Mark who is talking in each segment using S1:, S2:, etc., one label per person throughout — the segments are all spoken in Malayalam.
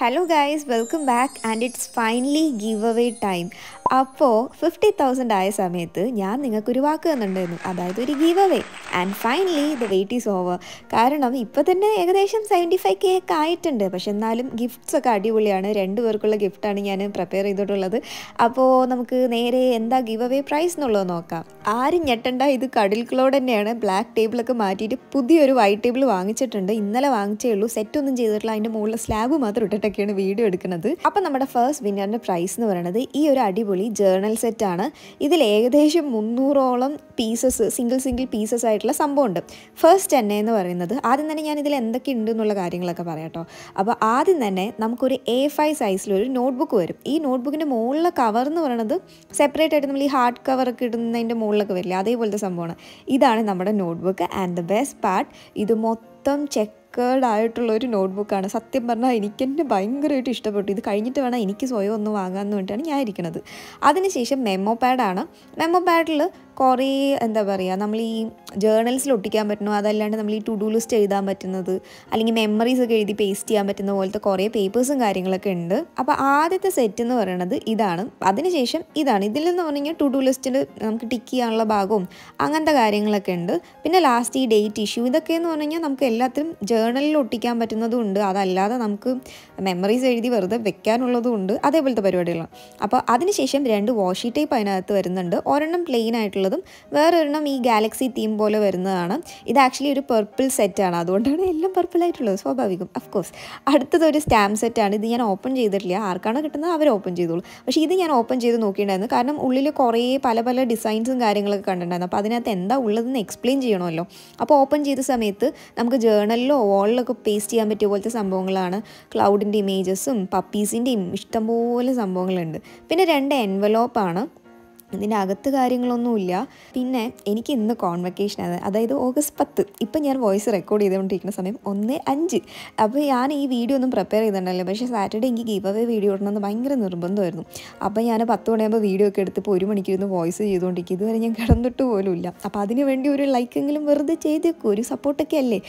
S1: Hello guys, welcome back and it's finally giveaway time. അപ്പോൾ 50,000 ആയ സമയത്ത് ഞാൻ നിങ്ങൾക്കൊരു വാക്ക് തന്നിട്ടുണ്ടായിരുന്നു, അതായത് ഒരു give away. And finally the wait is over. കാരണം ഇപ്പോൾ തന്നെ ഏകദേശം 75K ഒക്കെ ആയിട്ടുണ്ട്. പക്ഷെ എന്നാലും ഗിഫ്റ്റ്സ് ഒക്കെ അടിപൊളിയാണ്. 2 പേർക്കുള്ള ഗിഫ്റ്റാണ് ഞാൻ പ്രിപ്പയർ ചെയ്തിട്ടുള്ളത്. അപ്പോൾ നമുക്ക് നേരെ എന്താ ഗീവ് അവേ പ്രൈസ് എന്നുള്ളത് നോക്കാം. ആരും ഞെട്ടണ്ട, ഇത് കടിൽ ക്ലോഡ് തന്നെയാണ്. ബ്ലാക്ക് ടേബിളൊക്കെ മാറ്റിയിട്ട് പുതിയൊരു വൈറ്റ് ടേബിൾ വാങ്ങിച്ചിട്ടുണ്ട്. ഇന്നലെ വാങ്ങിച്ചേ ഉള്ളൂ, സെറ്റൊന്നും ചെയ്തിട്ടില്ല. അതിൻ്റെ മുകളിൽ സ്ലാബ് മാത്രം ഇട്ടിട്ടൊക്കെയാണ് വീഡിയോ എടുക്കുന്നത്. അപ്പം നമ്മുടെ ഫസ്റ്റ് വിന്നറിൻ്റെ പ്രൈസ് എന്ന് പറയുന്നത് ഈ ഒരു അടിപൊളി ജേർണൽ സെറ്റാണ്. ഇതിൽ ഏകദേശം 300ഓളം പീസസ്, സിംഗിൾ പീസസ് ആയിട്ടുള്ള സംഭവമുണ്ട്. ഫസ്റ്റ് തന്നെ എന്ന് പറയുന്നത്, ആദ്യം തന്നെ ഞാൻ ഇതിൽ എന്തൊക്കെ ഉണ്ട് എന്നുള്ള കാര്യങ്ങളൊക്കെ പറയാം കേട്ടോ. അപ്പോൾ ആദ്യം തന്നെ നമുക്കൊരു A5 സൈസിലൊരു നോട്ട്ബുക്ക് വരും. ഈ നോട്ട്ബുക്കിൻ്റെ മുകളിലെ കവർ എന്ന് പറയുന്നത് സെപ്പറേറ്റ് ആയിട്ട് നമ്മൾ ഈ ഹാർഡ് കവറൊക്കെ ഇടുന്നതിൻ്റെ മുകളിലൊക്കെ വരില്ല, അതേപോലത്തെ സംഭവമാണ്. ഇതാണ് നമ്മുടെ notebook. And the best part, ഇത് മൊത്തം ആയിട്ടുള്ളൊരു നോട്ട്ബുക്കാണ്. സത്യം പറഞ്ഞാൽ എനിക്കെന്നെ ഭയങ്കരമായിട്ട് ഇഷ്ടപ്പെട്ടു. ഇത് കഴിഞ്ഞിട്ട് വേണം എനിക്ക് സ്വയം ഒന്ന് വാങ്ങാമെന്ന് വേണ്ടിയിട്ടാണ് ഞാൻ ഇരിക്കുന്നത്. അതിനുശേഷം മെമ്മോ പാഡാണ്. മെമ്മോ പാഡിൽ കുറേ എന്താ പറയുക, നമ്മൾ ഈ ജേർണൽസിൽ ഒട്ടിക്കാൻ പറ്റുന്നു, അതല്ലാണ്ട് നമ്മൾ ഈ ടു ഡു ലിസ്റ്റ് എഴുതാൻ പറ്റുന്നത്, അല്ലെങ്കിൽ മെമ്മറീസ് ഒക്കെ എഴുതി പേസ്റ്റ് ചെയ്യാൻ പറ്റുന്ന പോലത്തെ കുറേ പേപ്പേഴ്സും കാര്യങ്ങളൊക്കെ ഉണ്ട്. അപ്പോൾ ആദ്യത്തെ സെറ്റ് എന്ന് പറയുന്നത് ഇതാണ്. അതിനുശേഷം ഇതാണ്. ഇതിലെന്ന് പറഞ്ഞു കഴിഞ്ഞാൽ ടു ഡു ലിസ്റ്റിൽ നമുക്ക് ടിക്ക് ചെയ്യാനുള്ള ഭാഗവും അങ്ങനത്തെ കാര്യങ്ങളൊക്കെ ഉണ്ട്. പിന്നെ ലാസ്റ്റ് ഈ ഡേറ്റ് ഇഷ്യൂ, ഇതൊക്കെയെന്ന് പറഞ്ഞു കഴിഞ്ഞാൽ നമുക്ക് എല്ലാത്തിനും ജേർണലിൽ ഒട്ടിക്കാൻ പറ്റുന്നതും ഉണ്ട്, അതല്ലാതെ നമുക്ക് മെമ്മറീസ് എഴുതി വെറുതെ വെക്കാനുള്ളതും ഉണ്ട്, അതേപോലത്തെ പരിപാടികളാണ്. അപ്പോൾ അതിനുശേഷം 2 വാഷി ടൈപ്പ് അതിനകത്ത് വരുന്നുണ്ട്. ഒരെണ്ണം പ്ലെയിൻ ആയിട്ടുള്ളതും വേറൊരെണ്ണം ഈ ഗാലക്സി തീം പോലെ വരുന്നതാണ്. ഇത് ആക്ച്വലി ഒരു പർപ്പിൾ സെറ്റാണ്, അതുകൊണ്ടാണ് എല്ലാം പർപ്പിളായിട്ടുള്ളത്, സ്വാഭാവികം, അഫ്കോഴ്സ്. അടുത്തത് ഒരു സ്റ്റാമ്പ് സെറ്റാണ്. ഇത് ഞാൻ ഓപ്പൺ ചെയ്തിട്ടില്ല, ആർക്കാണോ കിട്ടുന്നത് അവർ ഓപ്പൺ ചെയ്തോളൂ. പക്ഷേ ഇത് ഞാൻ ഓപ്പൺ ചെയ്ത് നോക്കിയിട്ടുണ്ടായിരുന്നു, കാരണം ഉള്ളിൽ കുറേ പല ഡിസൈൻസും കാര്യങ്ങളൊക്കെ കണ്ടിട്ടുണ്ടായിരുന്നു. അപ്പോൾ അതിനകത്ത് എന്താ ഉള്ളതെന്ന് എക്സ്പ്ലെയിൻ ചെയ്യണമല്ലോ. അപ്പോൾ ഓപ്പൺ ചെയ്ത സമയത്ത് നമുക്ക് ജേർണലിലോ വാളിലൊക്കെ പേസ്റ്റ് ചെയ്യാൻ പറ്റിയ പോലത്തെ സംഭവങ്ങളാണ്. ക്ലൗഡിൻ്റെ ഇമേജസും പപ്പീസിൻ്റെയും ഇഷ്ടംപോലെ സംഭവങ്ങളുണ്ട്. പിന്നെ 2 എൻവലോപ്പാണ്. ഇതിൻ്റെ അകത്ത് കാര്യങ്ങളൊന്നുമില്ല. പിന്നെ എനിക്ക് ഇന്ന് കോൺവെക്കേഷനാണ്, അതായത് ഓഗസ്റ്റ് 10. ഇപ്പം ഞാൻ വോയിസ് റെക്കോർഡ് ചെയ്തുകൊണ്ടിരിക്കുന്ന സമയം 1:05. അപ്പോൾ ഞാൻ ഈ വീഡിയോ ഒന്നും പ്രിപ്പയർ ചെയ്തിട്ടുണ്ടല്ലോ, പക്ഷേ സാറ്റർഡേ എനിക്ക് ഗീവ് അവേ വീഡിയോ ഇടണമെന്ന് ഭയങ്കര നിർബന്ധമായിരുന്നു. അപ്പോൾ ഞാൻ 10 മണിയാകുമ്പോൾ വീഡിയോ ഒക്കെ എടുത്തിപ്പോൾ 1 മണിക്കിരുന്ന് വോയിസ് ചെയ്തുകൊണ്ടിരിക്കും. ഇതുവരെ ഞാൻ കിടന്നിട്ട് പോലും ഇല്ല. അപ്പോൾ അതിന് വേണ്ടി ഒരു ലൈക്കെങ്കിലും വെറുതെ ചെയ്തേക്കും, ഒരു സപ്പോർട്ടൊക്കെ അല്ലേ.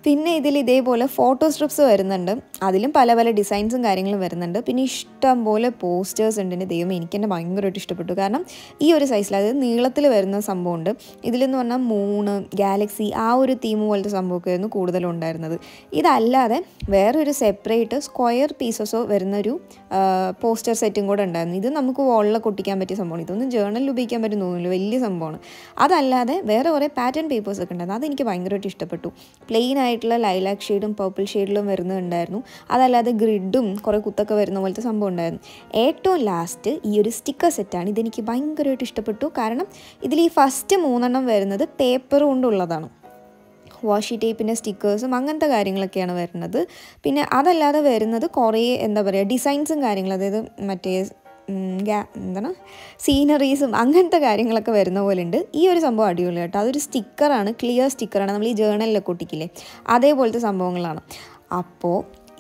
S1: പിന്നെ ഇതിൽ ഇതേപോലെ ഫോട്ടോ സ്ട്രിപ്സ് വരുന്നുണ്ട്. അതിലും പല ഡിസൈൻസും കാര്യങ്ങളും വരുന്നുണ്ട്. പിന്നെ ഇഷ്ടം പോലെ പോസ്റ്റേഴ്സ് ഉണ്ട്. എൻ്റെ ദൈവം, എനിക്ക് തന്നെ ഭയങ്കരമായിട്ട് ഇഷ്ടപ്പെട്ടു. കാരണം ഈ ഒരു സൈസിൽ, അതായത് നീളത്തിൽ വരുന്ന സംഭവമുണ്ട്. ഇതിലെന്ന് പറഞ്ഞാൽ മൂണ്, ഗാലക്സി, ആ ഒരു തീം പോലത്തെ സംഭവമൊക്കെ ആയിരുന്നു കൂടുതലും ഉണ്ടായിരുന്നത്. ഇതല്ലാതെ വേറൊരു സെപ്പറേറ്റ് സ്ക്വയർ പീസസോ വരുന്നൊരു പോസ്റ്റർ സെറ്റും കൂടെ ഉണ്ടായിരുന്നു. ഇത് നമുക്ക് വോളിലൊക്കെ ഒട്ടിക്കാൻ പറ്റിയ സംഭവമാണ്. ഇതൊന്നും ജേർണലിൽ ഉപയോഗിക്കാൻ പറ്റും തോന്നുന്നില്ല, വലിയ സംഭവമാണ്. അതല്ലാതെ വേറെ കുറേ പാറ്റേൺ പേപ്പേഴ്സൊക്കെ ഉണ്ടായിരുന്നു. അതെനിക്ക് ഭയങ്കരമായിട്ട് ഇഷ്ടപ്പെട്ടു. പ്ലെയിൻ ആയിട്ടുള്ള ലൈലാക്ക് ഷെയ്ഡും പർപ്പിൾ ഷെയ്ഡിലും വരുന്നുണ്ടായിരുന്നു. അതല്ലാതെ ഗ്രിഡും കുറേ കുത്തൊക്കെ വരുന്ന പോലത്തെ സംഭവം ഉണ്ടായിരുന്നു. ഏറ്റവും ലാസ്റ്റ് ഈ ഒരു സ്റ്റിക്കർ സെറ്റാണ്. ഇതെനിക്ക് ഭയങ്കരമായിട്ട് ഇഷ്ടപ്പെട്ടു. കാരണം ഇതിൽ ഈ ഫസ്റ്റ് 3 വരുന്നത് പേപ്പർ കൊണ്ടുള്ളതാണ്. വാഷി ടേപ്പിൻ്റെ സ്റ്റിക്കേഴ്സും അങ്ങനത്തെ കാര്യങ്ങളൊക്കെയാണ് വരുന്നത്. പിന്നെ അതല്ലാതെ വരുന്നത് കുറേ എന്താ പറയുക ഡിസൈൻസും കാര്യങ്ങളും, അതായത് മറ്റേ എന്താണ് സീനറീസും അങ്ങനത്തെ കാര്യങ്ങളൊക്കെ വരുന്ന പോലെ ഉണ്ട്. ഈ ഒരു സംഭവം അടിപൊളി കേട്ടോ. അതൊരു സ്റ്റിക്കറാണ്, ക്ലിയർ സ്റ്റിക്കറാണ്, നമ്മൾ ഈ ജേർണലിലൊക്കെ ഒട്ടിക്കില്ലേ, അതേപോലത്തെ സംഭവങ്ങളാണ്. അപ്പോൾ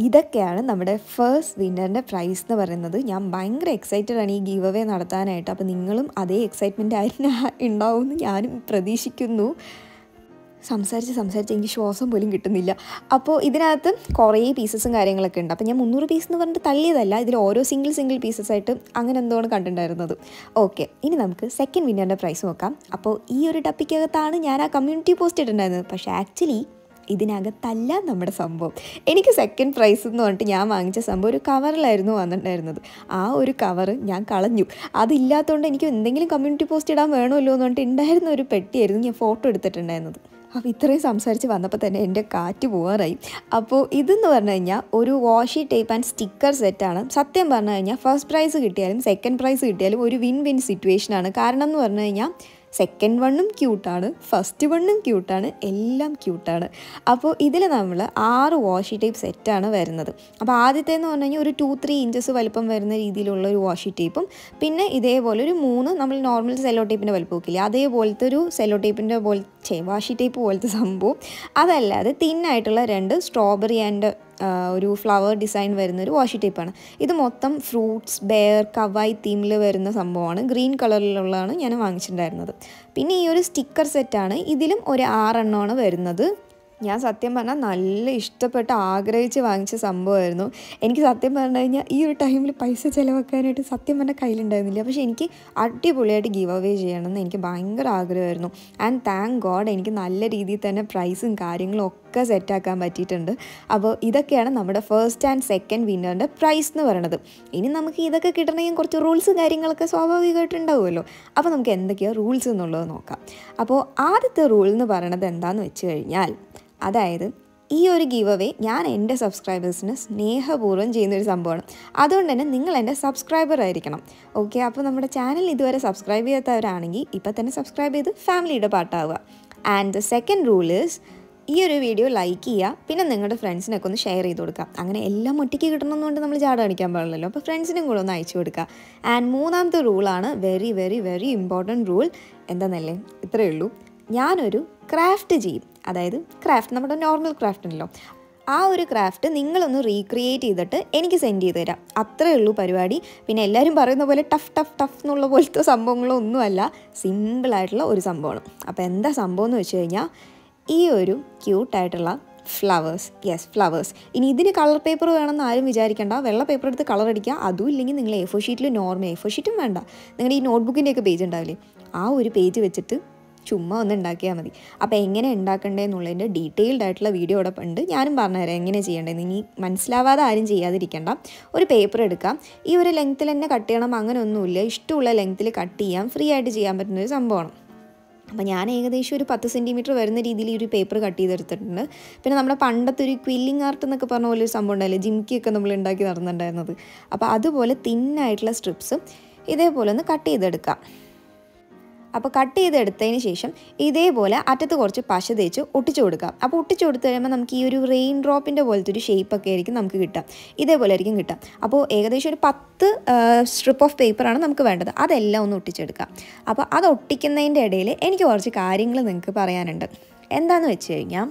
S1: ഇതൊക്കെയാണ് നമ്മുടെ ഫസ്റ്റ് വിന്നറിൻ്റെ പ്രൈസ് എന്ന് പറയുന്നത്. ഞാൻ ഭയങ്കര എക്സൈറ്റഡ് ആണ് ഈ ഗീവ് അവേ നടത്താനായിട്ട്. അപ്പോൾ നിങ്ങളും അതേ എക്സൈറ്റ്മെൻറ്റ് ആയിട്ട് ഉണ്ടാവുമെന്ന് ഞാനും പ്രതീക്ഷിക്കുന്നു. സംസാരിച്ച് എനിക്ക് ശ്വാസം പോലും കിട്ടുന്നില്ല. അപ്പോൾ ഇതിനകത്ത് കുറേ പീസസും കാര്യങ്ങളൊക്കെ ഉണ്ട്. അപ്പോൾ ഞാൻ 300 പീസ് എന്ന് പറഞ്ഞിട്ട് തള്ളിയതല്ല, ഇതിൽ ഓരോ സിംഗിൾ പീസസായിട്ട് അങ്ങനെ എന്തോണ് കണ്ടിട്ടുണ്ടായിരുന്നത്. ഓക്കെ, ഇനി നമുക്ക് സെക്കൻഡ് വിന്നറിൻ്റെ പ്രൈസ് നോക്കാം. അപ്പോൾ ഈ ഒരു ടപ്പിക്കകത്താണ് ഞാൻ ആ കമ്മ്യൂണിറ്റി പോസ്റ്റ് ഇട്ടിട്ടുണ്ടായിരുന്നത്. പക്ഷേ ആക്ച്വലി ഇതിനകത്തല്ല നമ്മുടെ സംഭവം. എനിക്ക് സെക്കൻഡ് പ്രൈസ് എന്ന് പറഞ്ഞിട്ട് ഞാൻ വാങ്ങിച്ച സംഭവം ഒരു കവറിലായിരുന്നു വന്നിട്ടുണ്ടായിരുന്നത്. ആ ഒരു കവറ് ഞാൻ കളഞ്ഞു. അതില്ലാത്തതുകൊണ്ട് എനിക്ക് എന്തെങ്കിലും കമ്മ്യൂണിറ്റി പോസ്റ്റ് ഇടാൻ വേണമല്ലോ എന്ന് പറഞ്ഞിട്ട് ഉണ്ടായിരുന്ന ഒരു പെട്ടിയായിരുന്നു ഞാൻ ഫോട്ടോ എടുത്തിട്ടുണ്ടായിരുന്നത്. അപ്പോൾ ഇത്രയും സംസാരിച്ച് വന്നപ്പോൾ തന്നെ എൻ്റെ കാറ്റ് പോകാറായി. അപ്പോൾ ഇതെന്ന് പറഞ്ഞു കഴിഞ്ഞാൽ ഒരു വാഷി ടേപ്പ് ആൻഡ് സ്റ്റിക്കർ സെറ്റാണ്. സത്യം പറഞ്ഞു കഴിഞ്ഞാൽ ഫസ്റ്റ് പ്രൈസ് കിട്ടിയാലും സെക്കൻഡ് പ്രൈസ് കിട്ടിയാലും ഒരു വിൻ സിറ്റുവേഷനാണ്. കാരണം എന്ന് പറഞ്ഞു കഴിഞ്ഞാൽ സെക്കൻഡ് വണ്ണും ക്യൂട്ടാണ്, ഫസ്റ്റ് വണ്ണും ക്യൂട്ടാണ്, എല്ലാം ക്യൂട്ടാണ്. അപ്പോൾ ഇതിൽ നമ്മൾ 6 വാഷി ടേപ്പ് സെറ്റാണ് വരുന്നത്. അപ്പോൾ ആദ്യത്തേന്ന് പറഞ്ഞു കഴിഞ്ഞാൽ ഒരു 2-3 ഇഞ്ചസ് വലുപ്പം വരുന്ന രീതിയിലുള്ള ഒരു വാഷി ടേപ്പും, പിന്നെ ഇതേപോലെ ഒരു 3 നമ്മൾ നോർമൽ സെല്ലോ ടേപ്പിൻ്റെ വലുപ്പം നോക്കില്ലേ, അതേപോലത്തെ ഒരു സെല്ലോ ടേപ്പിൻ്റെ വാഷി ടേപ്പ് പോലത്തെ സംഭവം. അതല്ലാതെ തിന്നായിട്ടുള്ള 2 സ്ട്രോബെറി ആൻഡ് ഒരു ഫ്ലവർ ഡിസൈൻ വരുന്നൊരു വാഷി ടേപ്പാണ്. ഇത് മൊത്തം ഫ്രൂട്ട്സ്, ബെയർ, കവായ് തീമിൽ വരുന്ന സംഭവമാണ്. ഗ്രീൻ കളറിലുള്ളതാണ് ഞാൻ വാങ്ങിച്ചിട്ടുണ്ടായിരുന്നത്. പിന്നെ ഈ ഒരു സ്റ്റിക്കർ സെറ്റാണ്. ഇതിലും ഒരു 6 എണ്ണമാണ് വരുന്നത്. ഞാൻ സത്യം പറഞ്ഞാൽ നല്ല ഇഷ്ടപ്പെട്ട് ആഗ്രഹിച്ച് വാങ്ങിച്ച സംഭവമായിരുന്നു. എനിക്ക് സത്യം പറഞ്ഞു കഴിഞ്ഞാൽ ഈ ഒരു ടൈമിൽ പൈസ ചിലവാക്കാനായിട്ട് സത്യം പറഞ്ഞാൽ കയ്യിലുണ്ടായിരുന്നില്ല. പക്ഷേ എനിക്ക് അടിപൊളിയായിട്ട് ഗിവ് അവേ ചെയ്യണമെന്ന് എനിക്ക് ഭയങ്കര ആഗ്രഹമായിരുന്നു. ആൻഡ് താങ്ക് ഗോഡ് എനിക്ക് നല്ല രീതിയിൽ തന്നെ പ്രൈസും കാര്യങ്ങളും ഒക്കെ സെറ്റാക്കാൻ പറ്റിയിട്ടുണ്ട്. അപ്പോൾ ഇതൊക്കെയാണ് നമ്മുടെ ഫസ്റ്റ് ആൻഡ് സെക്കൻഡ് വിന്നറിൻ്റെ പ്രൈസ് എന്ന് പറയുന്നത്. ഇനി നമുക്ക് ഇതൊക്കെ കിട്ടണമെങ്കിൽ കുറച്ച് റൂൾസും കാര്യങ്ങളൊക്കെ സ്വാഭാവികമായിട്ട് ഉണ്ടാവുമല്ലോ. അപ്പോൾ നമുക്ക് എന്തൊക്കെയാണ് റൂൾസ് എന്നുള്ളത് നോക്കാം. അപ്പോൾ ആദ്യത്തെ റൂൾ എന്ന് പറയുന്നത് എന്താണെന്ന് വെച്ച് കഴിഞ്ഞാൽ, അതായത് ഈ ഒരു ഗിവ് അവേ ഞാൻ എൻ്റെ സബ്സ്ക്രൈബേഴ്സിന് സ്നേഹപൂർവ്വം ചെയ്യുന്നൊരു സംഭവമാണ്. അതുകൊണ്ട് തന്നെ നിങ്ങൾ എൻ്റെ സബ്സ്ക്രൈബർ ആയിരിക്കണം. ഓക്കെ, അപ്പോൾ നമ്മുടെ ചാനൽ ഇതുവരെ സബ്സ്ക്രൈബ് ചെയ്യാത്തവരാണെങ്കിൽ ഇപ്പോൾ തന്നെ സബ്സ്ക്രൈബ് ചെയ്ത് ഫാമിലിയുടെ പാട്ടാവുക. And the second rule is, ഈ ഒരു വീഡിയോ ലൈക്ക് ചെയ്യുക, പിന്നെ നിങ്ങളുടെ ഫ്രണ്ട്സിനൊക്കെ ഒന്ന് ഷെയർ ചെയ്ത് കൊടുക്കുക. അങ്ങനെ എല്ലാം ഒറ്റയ്ക്ക് കിട്ടണമെന്നുകൊണ്ട് നമ്മൾ ചാട കാണിക്കാൻ പാടില്ലല്ലോ. അപ്പോൾ ഫ്രണ്ട്സിനും കൂടെ ഒന്ന് അയച്ചു കൊടുക്കുക. ആൻഡ് മൂന്നാമത്തെ റൂളാണ് very very very important rule. എന്താണെന്നല്ലേ, ഇത്രയേ ഉള്ളൂ. ഞാനൊരു ക്രാഫ്റ്റ് ചെയ്യും. അതായത് ക്രാഫ്റ്റ്, നമ്മുടെ നോർമൽ ക്രാഫ്റ്റ് ഉണ്ടല്ലോ, ആ ഒരു ക്രാഫ്റ്റ് നിങ്ങളൊന്ന് റീക്രിയേറ്റ് ചെയ്തിട്ട് എനിക്ക് സെൻഡ് ചെയ്ത് തരാം. അത്രയേ ഉള്ളൂ പരിപാടി. പിന്നെ എല്ലാവരും പറയുന്ന പോലെ ടഫ് ടഫ് ടഫ് എന്നുള്ള പോലത്തെ സംഭവങ്ങളൊന്നുമല്ല, സിമ്പിളായിട്ടുള്ള ഒരു സംഭവമാണ്. അപ്പോൾ എന്താ സംഭവം എന്ന് വെച്ച് കഴിഞ്ഞാൽ, ഈ ഒരു ക്യൂട്ടായിട്ടുള്ള ഫ്ലവേഴ്സ്, യെസ് ഫ്ലവേഴ്സ്. ഇനി ഇതിന് കളർ പേപ്പർ വേണമെന്ന് ആരും വിചാരിക്കേണ്ട. വെള്ള പേപ്പർ എടുത്ത് കളർ അടിക്കുക. അതും ഇല്ലെങ്കിൽ നിങ്ങൾ A4 ഷീറ്റിൽ നോർമൽ A4 ഷീറ്റും വേണ്ട, നിങ്ങളുടെ ഈ നോട്ട്ബുക്കിൻ്റെയൊക്കെ പേജ് ഉണ്ടാവില്ലേ, ആ ഒരു പേജ് വെച്ചിട്ട് ചുമ്മാ ഒന്ന് ഉണ്ടാക്കിയാൽ മതി. അപ്പോൾ എങ്ങനെ ഉണ്ടാക്കേണ്ടതെന്നുള്ളതിൻ്റെ ഡീറ്റെയിൽഡ് ആയിട്ടുള്ള വീഡിയോ ഇവിടെ ഉണ്ട്. ഞാനും പറഞ്ഞുതരാം എങ്ങനെ ചെയ്യേണ്ടതെന്ന്. ഇനി മനസ്സിലാവാതെ ആരും ചെയ്യാതിരിക്കേണ്ട. ഒരു പേപ്പർ എടുക്കാം. ഈ ഒരു ലെങ്ത്തിൽ തന്നെ കട്ട് ചെയ്യണം അങ്ങനെയൊന്നുമില്ല, ഇഷ്ടമുള്ള ലെങ്ത്തിൽ കട്ട് ചെയ്യാം. ഫ്രീ ആയിട്ട് ചെയ്യാൻ പറ്റുന്നൊരു സംഭവമാണ്. അപ്പോൾ ഞാൻ ഏകദേശം ഒരു 10 സെൻറ്റിമീറ്റർ വരുന്ന രീതിയിൽ ഈ ഒരു പേപ്പർ കട്ട് ചെയ്തെടുത്തിട്ടുണ്ട്. പിന്നെ നമ്മുടെ പണ്ടത്തെ ഒരു ക്വില്ലിംഗ് ആർട്ട് എന്നൊക്കെ പറഞ്ഞ പോലെ ഒരു സംഭവം ഉണ്ടായില്ലേ, ജിംക്കിയൊക്കെ നമ്മൾ ഉണ്ടാക്കി നടന്നിട്ടുണ്ടായിരുന്നത്. അപ്പോൾ അതുപോലെ തിന്നായിട്ടുള്ള സ്ട്രിപ്സ് ഇതേപോലെ ഒന്ന് കട്ട് ചെയ്തെടുക്കാം. അപ്പോൾ കട്ട് ചെയ്തെടുത്തതിന് ശേഷം ഇതേപോലെ അറ്റത്ത് കുറച്ച് പശ തേച്ച് ഒട്ടിച്ചു കൊടുക്കാം. അപ്പോൾ ഒട്ടിച്ചു കൊടുത്തു കഴിയുമ്പോൾ നമുക്ക് ഈ ഒരു റെയിൻ ഡ്രോപ്പിൻ്റെ പോലത്തെ ഒരു ഷേപ്പൊക്കെ ആയിരിക്കും നമുക്ക് കിട്ടുക. ഇതേപോലെ ആയിരിക്കും കിട്ടുക. അപ്പോൾ ഏകദേശം ഒരു 10 സ്ട്രിപ്പ് ഓഫ് പേപ്പറാണ് നമുക്ക് വേണ്ടത്. അതെല്ലാം ഒന്ന് ഒട്ടിച്ചെടുക്കാം. അപ്പോൾ അത് ഒട്ടിക്കുന്നതിൻ്റെ ഇടയിൽ എനിക്ക് കുറച്ച് കാര്യങ്ങൾ നിങ്ങൾക്ക് പറയാനുണ്ട്. എന്താണെന്ന് വെച്ച് കഴിഞ്ഞാൽ,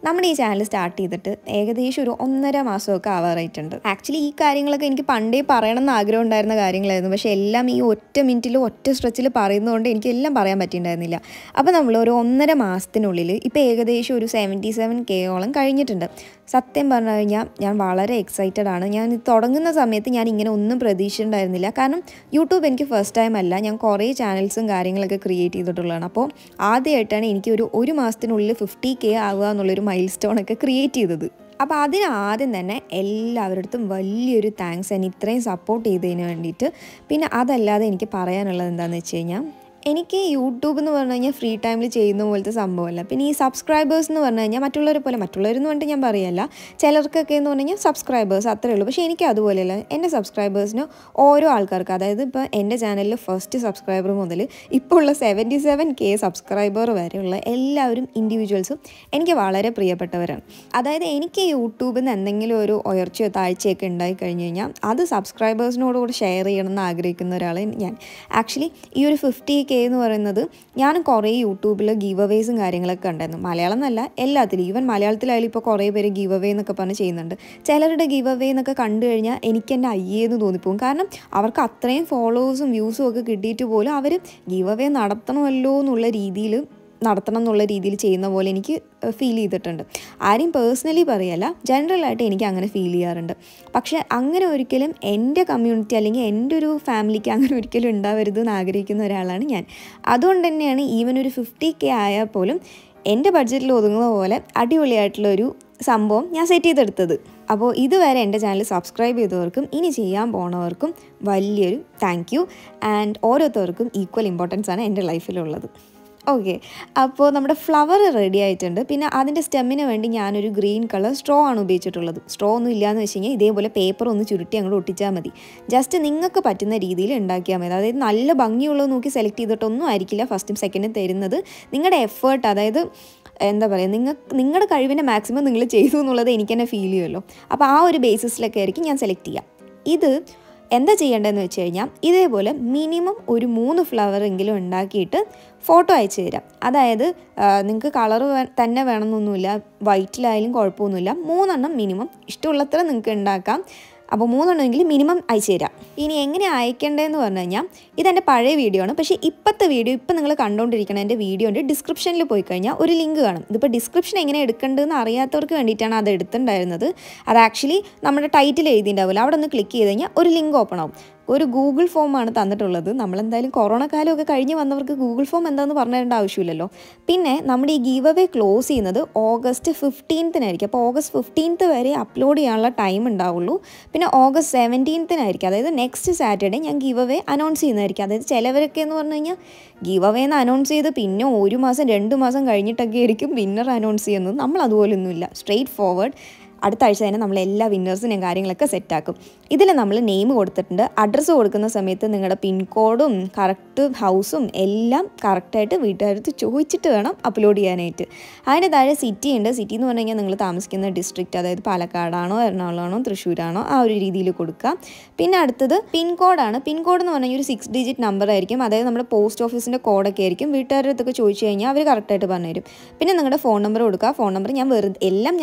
S1: നമ്മുടെ ഈ ചാനൽ സ്റ്റാർട്ട് ചെയ്തിട്ട് ഏകദേശം ഒരു 1.5 മാസമൊക്കെ ആവാറായിട്ടുണ്ട്. ആക്ച്വലി ഈ കാര്യങ്ങളൊക്കെ എനിക്ക് പണ്ടേ പറയണമെന്ന് ആഗ്രഹം ഉണ്ടായിരുന്ന കാര്യങ്ങളായിരുന്നു. പക്ഷേ എല്ലാം ഈ ഒറ്റ മിനിറ്റിൽ ഒറ്റ സ്ട്രെച്ചിൽ പറയുന്നതുകൊണ്ട് എനിക്കെല്ലാം പറയാൻ പറ്റിയിട്ടുണ്ടായിരുന്നില്ല. അപ്പോൾ നമ്മൾ ഒരു 1.5 മാസത്തിനുള്ളിൽ ഇപ്പോൾ ഏകദേശം ഒരു 77K കഴിഞ്ഞിട്ടുണ്ട്. സത്യം പറഞ്ഞു കഴിഞ്ഞാൽ ഞാൻ വളരെ എക്സൈറ്റഡ് ആണ്. ഞാൻ തുടങ്ങുന്ന സമയത്ത് ഞാൻ ഇങ്ങനെ ഒന്നും പ്രതീക്ഷിച്ചിട്ടുണ്ടായിരുന്നില്ല. കാരണം യൂട്യൂബ് എനിക്ക് ഫസ്റ്റ് ടൈം അല്ല, ഞാൻ കുറേ ചാനൽസും കാര്യങ്ങളൊക്കെ ക്രിയേറ്റ് ചെയ്തിട്ടുള്ളതാണ്. അപ്പോൾ ആദ്യമായിട്ടാണ് എനിക്ക് ഒരു മാസത്തിനുള്ളിൽ 50K ആവുക എന്നുള്ളൊരു മൈൽ സ്റ്റോണൊക്കെ ക്രിയേറ്റ് ചെയ്തത്. അപ്പോൾ അതിന് ആദ്യം തന്നെ എല്ലാവരുടെ വലിയൊരു താങ്ക്സ്, എന്നെ ഇത്രയും സപ്പോർട്ട് ചെയ്തതിന് വേണ്ടിയിട്ട്. പിന്നെ അതല്ലാതെ എനിക്ക് പറയാനുള്ളത് എന്താണെന്ന് വെച്ച് കഴിഞ്ഞാൽ, എനിക്ക് യൂട്യൂബ് എന്ന് പറഞ്ഞു കഴിഞ്ഞാൽ ഫ്രീ ടൈമിൽ ചെയ്യുന്ന പോലത്തെ സംഭവമല്ല. പിന്നെ ഈ സബ്സ്ക്രൈബേഴ്സ് എന്ന് പറഞ്ഞു കഴിഞ്ഞാൽ മറ്റുള്ളവരെ പോലെ, മറ്റുള്ളവരെന്ന് പറഞ്ഞിട്ട് ഞാൻ പറയല്ല, ചിലർക്കൊക്കെ എന്ന് പറഞ്ഞു കഴിഞ്ഞാൽ സബ്സ്ക്രൈബേഴ്സ് അത്രയേ ഉള്ളൂ. പക്ഷേ എനിക്ക് അതുപോലെയല്ല. എൻ്റെ സബ്സ്ക്രൈബേഴ്സിന് ഓരോ ആൾക്കാർക്ക്, അതായത് ഇപ്പോൾ എൻ്റെ ചാനലിൽ ഫസ്റ്റ് സബ്സ്ക്രൈബർ മുതൽ ഇപ്പോൾ ഉള്ള 77K സബ്സ്ക്രൈബർ വരെയുള്ള എല്ലാവരും ഇൻഡിവിജ്വൽസും എനിക്ക് വളരെ പ്രിയപ്പെട്ടവരാണ്. അതായത് എനിക്ക് യൂട്യൂബിൽ നിന്ന് എന്തെങ്കിലും ഒരു ഉയർച്ചയോ താഴ്ചയൊക്കെ ഉണ്ടായി കഴിഞ്ഞ് കഴിഞ്ഞാൽ അത് സബ്സ്ക്രൈബേഴ്സിനോടുകൂടി ഷെയർ ചെയ്യണമെന്ന് ആഗ്രഹിക്കുന്ന ഒരാളാണ് ഞാൻ. ആക്ച്വലി ഈ ഒരു 50K എന്ന് പറയുന്നത് ഞാൻ കുറേ യൂട്യൂബിൽ ഗീവ് അവേസും കാര്യങ്ങളൊക്കെ ഉണ്ടായിരുന്നു. മലയാളം എന്നല്ല, എല്ലാത്തിലും. ഈവൻ മലയാളത്തിലായാലും ഇപ്പോൾ കുറേ പേര് ഗീവ് അവേ എന്നൊക്കെ പറഞ്ഞ് ചെയ്യുന്നുണ്ട്. ചിലരുടെ ഗീവ് അവേ എന്നൊക്കെ കണ്ടു കഴിഞ്ഞാൽ എനിക്ക് എൻ്റെ അയ്യേന്ന് തോന്നിപ്പോകും. കാരണം അവർക്ക് അത്രയും ഫോളോവേഴ്സും വ്യൂസും ഒക്കെ കിട്ടിയിട്ട് പോലും അവർ ഗീവ് അവേ നടത്തണം എന്നുള്ള രീതിയിൽ ചെയ്യുന്ന പോലെ എനിക്ക് ഫീൽ ചെയ്തിട്ടുണ്ട്. ആരെയും പേഴ്സണലി പറയല്ല, ജനറലായിട്ട് എനിക്ക് അങ്ങനെ ഫീൽ ചെയ്യാറുണ്ട്. പക്ഷേ അങ്ങനെ ഒരിക്കലും എൻ്റെ കമ്മ്യൂണിറ്റി അല്ലെങ്കിൽ എൻ്റെ ഒരു ഫാമിലിക്ക് അങ്ങനെ ഒരിക്കലും ഉണ്ടാവരുത് എന്ന് ആഗ്രഹിക്കുന്ന ഒരാളാണ് ഞാൻ. അതുകൊണ്ട് തന്നെയാണ് ഈവൻ ഒരു 50K ആയാൽ പോലും എൻ്റെ ബഡ്ജറ്റിൽ ഒതുങ്ങുന്ന പോലെ അടിപൊളിയായിട്ടുള്ളൊരു സംഭവം ഞാൻ സെറ്റ് ചെയ്തെടുത്തത്. അപ്പോൾ ഇതുവരെ എൻ്റെ ചാനൽ സബ്സ്ക്രൈബ് ചെയ്തവർക്കും ഇനി ചെയ്യാൻ പോണവർക്കും വലിയൊരു താങ്ക് യു. ആൻഡ് ഓരോരുത്തർക്കും ഈക്വൽ ഇമ്പോർട്ടൻസ് ആണ് എൻ്റെ ലൈഫിലുള്ളത്. ഓക്കെ, അപ്പോൾ നമ്മുടെ ഫ്ലവർ റെഡി ആയിട്ടുണ്ട്. പിന്നെ അതിൻ്റെ സ്റ്റെമ്മിന് വേണ്ടി ഞാനൊരു ഗ്രീൻ കളർ സ്ട്രോ ആണ് ഉപയോഗിച്ചിട്ടുള്ളത്. സ്ട്രോ ഒന്നും ഇല്ലയെന്ന് വെച്ച് കഴിഞ്ഞാൽ ഇതേപോലെ പേപ്പർ ഒന്ന് ചുരുട്ടി അങ്ങോട്ട് ഒട്ടിച്ചാൽ മതി. ജസ്റ്റ് നിങ്ങൾക്ക് പറ്റുന്ന രീതിയിൽ ഉണ്ടാക്കിയാൽ മതി. അതായത് നല്ല ഭംഗിയുള്ളത് നോക്കി സെലക്ട് ചെയ്തിട്ടൊന്നും ആയിരിക്കില്ല ഫസ്റ്റും സെക്കൻഡും തരുന്നത്. നിങ്ങളുടെ എഫേർട്ട്, അതായത് എന്താ പറയുക, നിങ്ങളുടെ കഴിവിൻ്റെ മാക്സിമം നിങ്ങൾ ചെയ്തു എന്നുള്ളത് എനിക്ക് തന്നെ ഫീൽ ചെയ്യുമല്ലോ. അപ്പോൾ ആ ഒരു ബേസിസിലൊക്കെ ആയിരിക്കും ഞാൻ സെലക്ട് ചെയ്യുക. ഇത് എന്താ ചെയ്യേണ്ടതെന്ന് വെച്ച് കഴിഞ്ഞാൽ, ഇതേപോലെ മിനിമം ഒരു 3 ഫ്ലവറെങ്കിലും ഉണ്ടാക്കിയിട്ട് ഫോട്ടോ അയച്ചു തരാം. അതായത് നിങ്ങൾക്ക് കളർ തന്നെ വേണമെന്നൊന്നുമില്ല, വൈറ്റിലായാലും കുഴപ്പമൊന്നുമില്ല. 3 മിനിമം ഇഷ്ടമുള്ളത്ര നിങ്ങൾക്ക് ഉണ്ടാക്കാം. അപ്പോൾ 3 എണ്ണമെങ്കിൽ മിനിമം അയച്ചു തരാം. ഇനി എങ്ങനെ അയക്കേണ്ടതെന്ന് പറഞ്ഞു കഴിഞ്ഞാൽ ഇതെൻ്റെ പഴയ വീഡിയോ ആണ്. പക്ഷേ ഇപ്പോഴത്തെ വീഡിയോ ഇപ്പം നിങ്ങൾ കണ്ടുകൊണ്ടിരിക്കുന്ന എൻ്റെ വീഡിയോൻ്റെ ഡിസ്ക്രിപ്ഷനിൽ പോയി കഴിഞ്ഞാൽ ഒരു ലിങ്ക് കാണും. ഇതിപ്പോൾ ഡിസ്ക്രിപ്ഷൻ എങ്ങനെ എടുക്കേണ്ടതെന്ന് അറിയാത്തവർക്ക് വേണ്ടിയിട്ടാണ് അത് എടുത്തിട്ടുണ്ടായിരുന്നത്. അത് ആക്ച്വലി നമ്മുടെ ടൈറ്റിൽ എഴുതിയിട്ടുണ്ടാവില്ല, അവിടെ ഒന്ന് ക്ലിക്ക് ചെയ്ത് കഴിഞ്ഞാൽ ഒരു ലിങ്ക് ഓപ്പൺ ആവും. ഒരു ഗൂഗിൾ ഫോമാണ് തന്നിട്ടുള്ളത്. നമ്മളെന്തായാലും കൊറോണ കാലമൊക്കെ കഴിഞ്ഞ് വന്നവർക്ക് ഗൂഗിൾ ഫോം എന്താണെന്ന് പറഞ്ഞു തരേണ്ട ആവശ്യമില്ലല്ലോ. പിന്നെ നമ്മുടെ ഈ ഗീവ് അവേ ക്ലോസ് ചെയ്യുന്നത് ഓഗസ്റ്റ് 15-നായിരിക്കും. അപ്പോൾ ഓഗസ്റ്റ് 15 വരെ അപ്ലോഡ് ചെയ്യാനുള്ള ടൈം ഉണ്ടാവുള്ളൂ. പിന്നെ ഓഗസ്റ്റ് 17-നായിരിക്കും, അതായത് നെക്സ്റ്റ് സാറ്റർഡേ ഞാൻ ഗീവ് അവേ അനൗൺസ് ചെയ്യുന്നതായിരിക്കും. അതായത് ചിലവരൊക്കെ എന്ന് പറഞ്ഞു കഴിഞ്ഞാൽ ഗീവ് അവേ എന്ന് അനൗൺസ് ചെയ്ത് പിന്നെ 1 മാസം 2 മാസം കഴിഞ്ഞിട്ടൊക്കെ ആയിരിക്കും വിന്നർ അനൗൺസ് ചെയ്യുന്നത്. നമ്മൾ അതുപോലൊന്നുമില്ല, സ്ട്രെയിറ്റ് ഫോർവേഡ് അടുത്ത ആഴ്ച തന്നെ നമ്മൾ എല്ലാ വിന്നേഴ്സിനെയും കാര്യങ്ങളൊക്കെ സെറ്റാക്കും. ഇതിൽ നമ്മൾ നെയിം കൊടുത്തിട്ടുണ്ട്. അഡ്രസ്സ് കൊടുക്കുന്ന സമയത്ത് നിങ്ങളുടെ പിൻകോഡും കറക്റ്റ് ഹൗസും എല്ലാം കറക്റ്റായിട്ട് വീട്ടുകാരടുത്ത് ചോദിച്ചിട്ട് വേണം അപ്ലോഡ് ചെയ്യാനായിട്ട്. അതിന് താഴെ സിറ്റി ഉണ്ട്. സിറ്റി എന്ന് പറഞ്ഞു കഴിഞ്ഞാൽ നിങ്ങൾ താമസിക്കുന്ന ഡിസ്ട്രിക്റ്റ്, അതായത് പാലക്കാടാണോ എറണാകുളമാണോ തൃശ്ശൂരാണോ ആ ഒരു രീതിയിൽ കൊടുക്കുക. പിന്നെ അടുത്തത് പിൻകോഡാണ്. പിൻകോഡ് എന്ന് പറഞ്ഞാൽ ഒരു 6 ഡിജിറ്റ് നമ്പർ ആയിരിക്കും. അതായത് നമ്മുടെ പോസ്റ്റ് ഓഫീസിൻ്റെ കോഡൊക്കെ ആയിരിക്കും. വീട്ടുകാരുടെ അടുത്തൊക്കെ ചോദിച്ചു കഴിഞ്ഞാൽ അവർ കറക്റ്റായിട്ട് പറഞ്ഞുതരും. പിന്നെ നിങ്ങളുടെ ഫോൺ നമ്പർ കൊടുക്കുക. ഫോൺ നമ്പർ ഞാൻ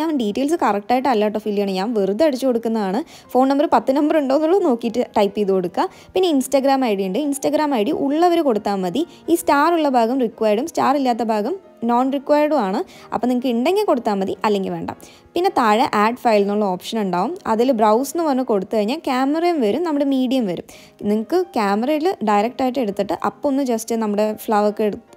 S1: ഞാൻ ഡീറ്റെയിൽസ് കറക്റ്റായിട്ട് അല്ല കേട്ടോ ഫില്ല് ചെയ്യണം, ഞാൻ വെറുതെ അടിച്ചു കൊടുക്കുന്നതാണ്. ഫോൺ നമ്പർ 10 നമ്പർ ഉണ്ടോ എന്നുള്ളത് നോക്കിയിട്ട് ടൈപ്പ് ചെയ്ത് കൊടുക്കുക. പിന്നെ ഇൻസ്റ്റാഗ്രാം ഐ ഡി ഉണ്ട്. ഇൻസ്റ്റാഗ്രാം ഐ ഡി ഉള്ളവർ കൊടുത്താൽ മതി. ഈ സ്റ്റാർ ഉള്ള ഭാഗം റിക്വയർഡും സ്റ്റാർ ഇല്ലാത്ത ഭാഗം നോൺ റിക്വയർഡും ആണ്. അപ്പോൾ നിങ്ങൾക്ക് ഉണ്ടെങ്കിൽ കൊടുത്താൽ മതി, അല്ലെങ്കിൽ വേണ്ട. പിന്നെ താഴെ ആഡ് ഫയൽ എന്നുള്ള ഓപ്ഷൻ ഉണ്ടാവും. അതിൽ ബ്രൗസ് എന്ന് പറഞ്ഞ് കൊടുത്തു കഴിഞ്ഞാൽ ക്യാമറയും വരും, നമ്മുടെ മീഡിയം വരും. നിങ്ങൾക്ക് ക്യാമറയിൽ ഡയറക്റ്റായിട്ട് എടുത്തിട്ട് അപ്പോൾ ഒന്ന് ജസ്റ്റ് നമ്മുടെ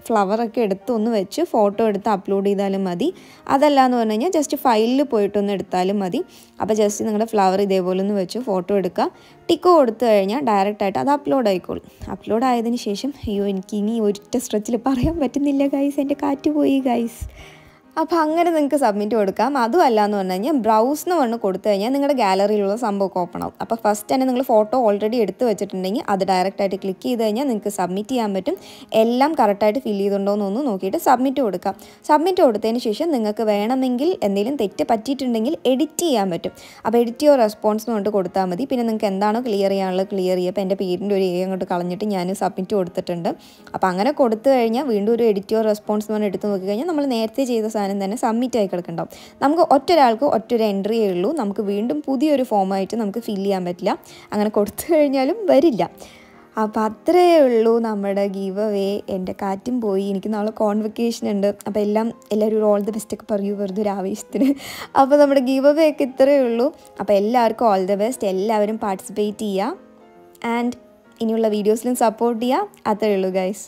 S1: ഫ്ലവറൊക്കെ എടുത്ത് ഒന്ന് വെച്ച് ഫോട്ടോ എടുത്ത് അപ്ലോഡ് ചെയ്താലും മതി. അതല്ല എന്ന് പറഞ്ഞു കഴിഞ്ഞാൽ ജസ്റ്റ് ഫയലിൽ പോയിട്ടൊന്ന് എടുത്താലും മതി. അപ്പോൾ ജസ്റ്റ് നിങ്ങളുടെ ഫ്ലവർ ഇതേപോലെ ഒന്ന് വെച്ച് ഫോട്ടോ എടുക്കുക. ടിക്ക് കൊടുത്തു കഴിഞ്ഞാൽ ഡയറക്റ്റായിട്ട് അത് അപ്ലോഡ് ആയിക്കോളും. അപ്ലോഡ് ആയതിനു ശേഷം എനിക്ക് ഇനി ഒറ്റ സ്ട്രെച്ചിൽ പറയാൻ പറ്റുന്നില്ല ഗൈസ്, എൻ്റെ കാറ്റ് പോയി ഗൈസ്. അപ്പോൾ അങ്ങനെ നിങ്ങൾക്ക് സബ്മിറ്റ് കൊടുക്കാം. അതും അല്ല എന്ന് പറഞ്ഞു കഴിഞ്ഞാൽ ബ്രൗസ് എന്ന് പറഞ്ഞ് കൊടുത്തു കഴിഞ്ഞാൽ നിങ്ങളുടെ ഗാലറിയിലുള്ള സംഭവമൊക്കെ ഓപ്പൺ ആവും. അപ്പോൾ ഫസ്റ്റ് തന്നെ നിങ്ങൾ ഫോട്ടോ ഓൾറെഡി എടുത്ത് വെച്ചിട്ടുണ്ടെങ്കിൽ അത് ഡയറക്റ്റായിട്ട് ക്ലിക്ക് ചെയ്ത് കഴിഞ്ഞാൽ നിങ്ങൾക്ക് സബ്മിറ്റ് ചെയ്യാൻ പറ്റും. എല്ലാം കറക്റ്റായിട്ട് ഫില്ല് ചെയ്തിട്ടുണ്ടോ എന്നൊന്ന് നോക്കിയിട്ട് സബ്മിറ്റ് കൊടുക്കാം. സബ്മിറ്റ് കൊടുത്തതിന് ശേഷം നിങ്ങൾക്ക് വേണമെങ്കിൽ എന്തെങ്കിലും തെറ്റ് പറ്റിയിട്ടുണ്ടെങ്കിൽ എഡിറ്റ് ചെയ്യാൻ പറ്റും. അപ്പോൾ എഡിറ്റ് യുവർ റെസ്പോൺസ് എന്ന് പറഞ്ഞിട്ട് കൊടുത്താൽ മതി. പിന്നെ നിങ്ങൾക്ക് എന്താണോ ക്ലിയർ ചെയ്യാനുള്ളത് ക്ലിയർ ചെയ്യുക. അപ്പോൾ എൻ്റെ പേരിൻ്റെ ഒരു അങ്ങോട്ട് കളഞ്ഞിട്ട് ഞാൻ സബ്മിറ്റ് കൊടുത്തിട്ടുണ്ട്. അപ്പോൾ അങ്ങനെ കൊടുത്തു കഴിഞ്ഞാൽ വീണ്ടും ഒരു എഡിറ്റ് യുവർ റെസ്പോൺസ് എന്ന് പറഞ്ഞ് എടുത്ത് നോക്കിക്കഴിഞ്ഞാൽ നമ്മൾ നേരത്തെ ചെയ്ത തന്നെ സബ്മിറ്റ് ആയി കിടക്കുന്നുണ്ടാവും. നമുക്ക് ഒറ്റൊരാൾക്ക് ഒറ്റൊരു എൻട്രിയേ ഉള്ളൂ. നമുക്ക് വീണ്ടും പുതിയൊരു ഫോമായിട്ട് നമുക്ക് ഫില്ല് ചെയ്യാൻ പറ്റില്ല. അങ്ങനെ കൊടുത്തു കഴിഞ്ഞാലും വരില്ല. അപ്പോൾ അത്രയേ ഉള്ളൂ നമ്മുടെ ഗീവ് അവേ. എൻ്റെ കാറ്റും പോയി, എനിക്ക് നാളെ കോൺവെക്കേഷൻ ഉണ്ട്. അപ്പോൾ എല്ലാവരും ഒരു ഓൾ ദി ബെസ്റ്റ് ഒക്കെ പറയൂ വെറുതെ ഒരു ആവേശത്തിന്. അപ്പോൾ നമ്മുടെ ഗീവ് അവേ ഒക്കെ ഇത്രയേ ഉള്ളൂ. അപ്പോൾ എല്ലാവർക്കും ഓൾ ദി ബെസ്റ്റ്. എല്ലാവരും പാർട്ടിസിപ്പേറ്റ് ചെയ്യുക ആൻഡ് ഇനിയുള്ള വീഡിയോസിലും സപ്പോർട്ട് ചെയ്യുക. അത്രയേ ഉള്ളൂ ഗൈസ്.